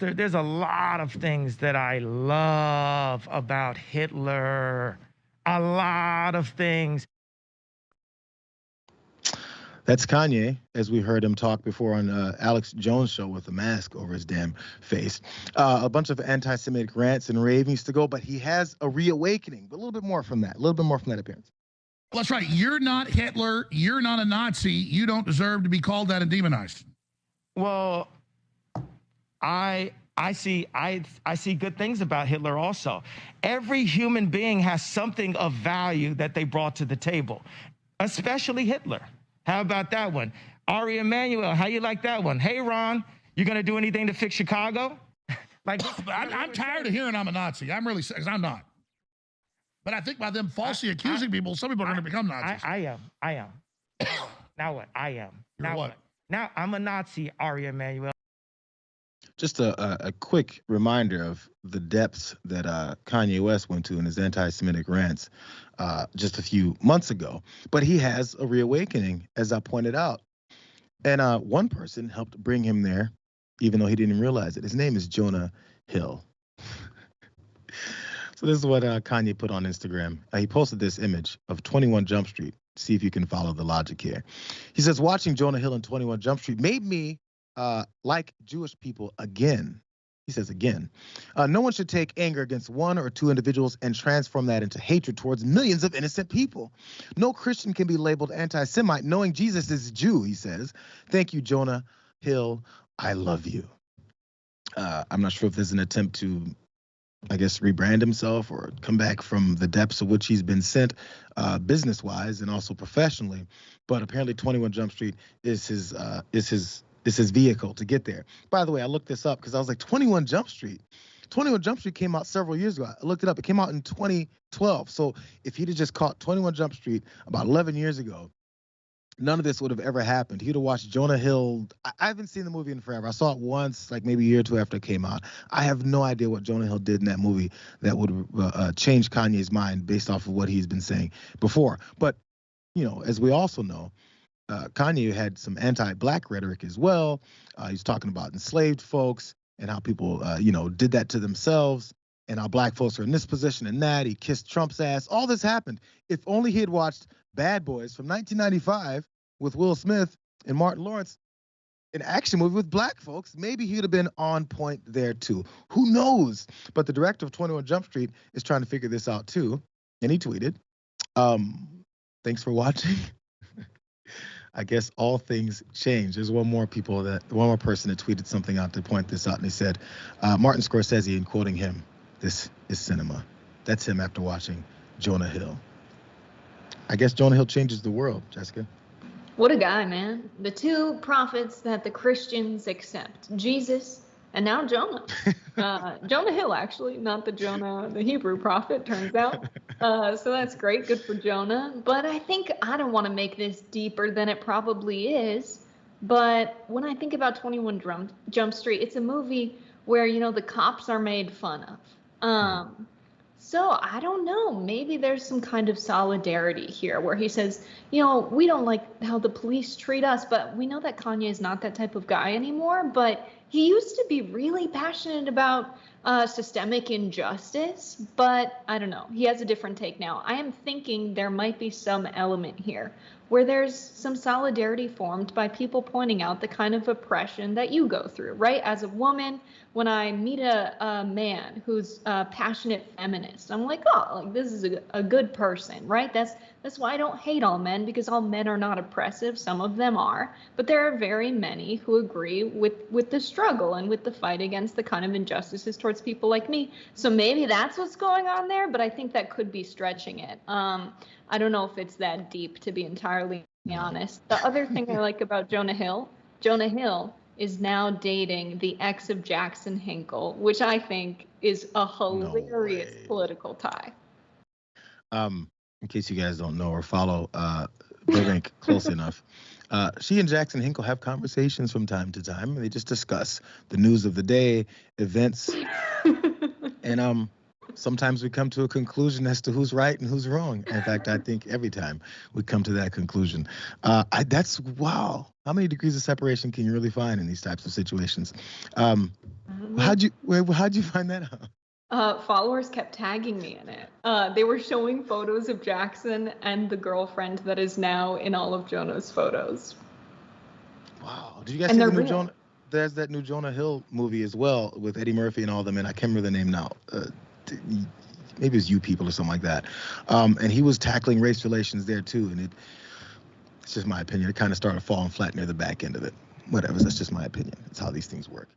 There's a lot of things that I love about Hitler. A lot of things. That's Kanye, as we heard him talk before on Alex Jones' show with a mask over his damn face. A bunch of anti-Semitic rants and ravings to go, but he has a reawakening. But a little bit more from that. A little bit more from that appearance. Well, that's right. You're not Hitler. You're not a Nazi. You don't deserve to be called that and demonized. Well, I see good things about Hitler also. Every human being has something of value that they brought to the table, especially Hitler. How about that one? Ari Emanuel, how you like that one? Hey, Ron, you going to do anything to fix Chicago? I'm tired of hearing I'm a Nazi. I'm really, because I'm not. But I think by them falsely accusing people, some people are going to become Nazis. I am. Now what? I am. You're now what? Now I'm a Nazi, Ari Emanuel. Just a quick reminder of the depths that Kanye West went to in his anti-Semitic rants just a few months ago. But he has a reawakening, as I pointed out. And one person helped bring him there, even though he didn't realize it. His name is Jonah Hill. So this is what Kanye put on Instagram. He posted this image of 21 Jump Street. See if you can follow the logic here. He says, watching Jonah Hill in 21 Jump Street made me like Jewish people again. He says again. No one should take anger against one or two individuals and transform that into hatred towards millions of innocent people. No Christian can be labeled anti-Semite knowing Jesus is Jew, he says. Thank you, Jonah Hill. I love you. I'm not sure if there's an attempt to, I guess, rebrand himself or come back from the depths of which he's been sent business-wise and also professionally. But apparently 21 Jump Street is his vehicle to get there. By the way, I looked this up because I was like, 21 Jump Street. 21 Jump Street came out several years ago. I looked it up. It came out in 2012. So if he'd have just caught 21 Jump Street about 11 years ago, none of this would have ever happened. He'd have watched Jonah Hill. I haven't seen the movie in forever. I saw it once, like maybe a year or two after it came out. I have no idea what Jonah Hill did in that movie that would change Kanye's mind based off of what he's been saying before. But, you know, as we also know, Kanye had some anti-black rhetoric as well. He's talking about enslaved folks and how people, did that to themselves and how black folks are in this position and that. He kissed Trump's ass. All this happened. If only he had watched Bad Boys from 1995 with Will Smith and Martin Lawrence, an action movie with black folks, maybe he would have been on point there too. Who knows? But the director of 21 Jump Street is trying to figure this out too. And he tweeted, thanks for watching. I guess all things change. There's one more person that tweeted something out to point this out, and he said, Martin Scorsese, in quoting him, "This is cinema." That's him after watching Jonah Hill. I guess Jonah Hill changes the world, Jessica. What a guy, man. The two prophets that the Christians accept, Jesus and now Jonah. Jonah Hill, actually, not the Jonah, the Hebrew prophet, turns out. So that's great. Good for Jonah. But I think I don't want to make this deeper than it probably is. But when I think about 21 Jump Street, it's a movie where, the cops are made fun of. So I don't know. Maybe there's some kind of solidarity here where he says, we don't like how the police treat us, but we know that Kanye is not that type of guy anymore. But he used to be really passionate about systemic injustice, but I don't know. He has a different take now. I am thinking there might be some element here where there's some solidarity formed by people pointing out the kind of oppression that you go through, right? As a woman, when I meet a man who's a passionate feminist, I'm like, this is a good person, right? That's why I don't hate all men, because all men are not oppressive. Some of them are, but there are very many who agree with the struggle and with the fight against the kind of injustices towards people like me. So maybe that's what's going on there, but I think that could be stretching it. I don't know if it's that deep, to be entirely honest. The other thing I like about Jonah Hill is now dating the ex of Jackson Hinkle, which I think is a hilarious political tie. In case you guys don't know or follow Burbank close enough, she and Jackson Hinkle have conversations from time to time. They just discuss the news of the day, events, and sometimes we come to a conclusion as to who's right and who's wrong. In fact, I think every time we come to that conclusion. Wow. How many degrees of separation can you really find in these types of situations? How'd you find that out? Followers kept tagging me in it. They were showing photos of Jackson and the girlfriend that is now in all of Jonah's photos. Wow. Did you guys And see the they're new real. Jonah? There's that new Jonah Hill movie as well with Eddie Murphy and all them, and I can't remember the name now. Maybe it's You People or something like that. And he was tackling race relations there too, and it's just my opinion. It kind of started falling flat near the back end of it. Whatever, that's just my opinion. It's how these things work.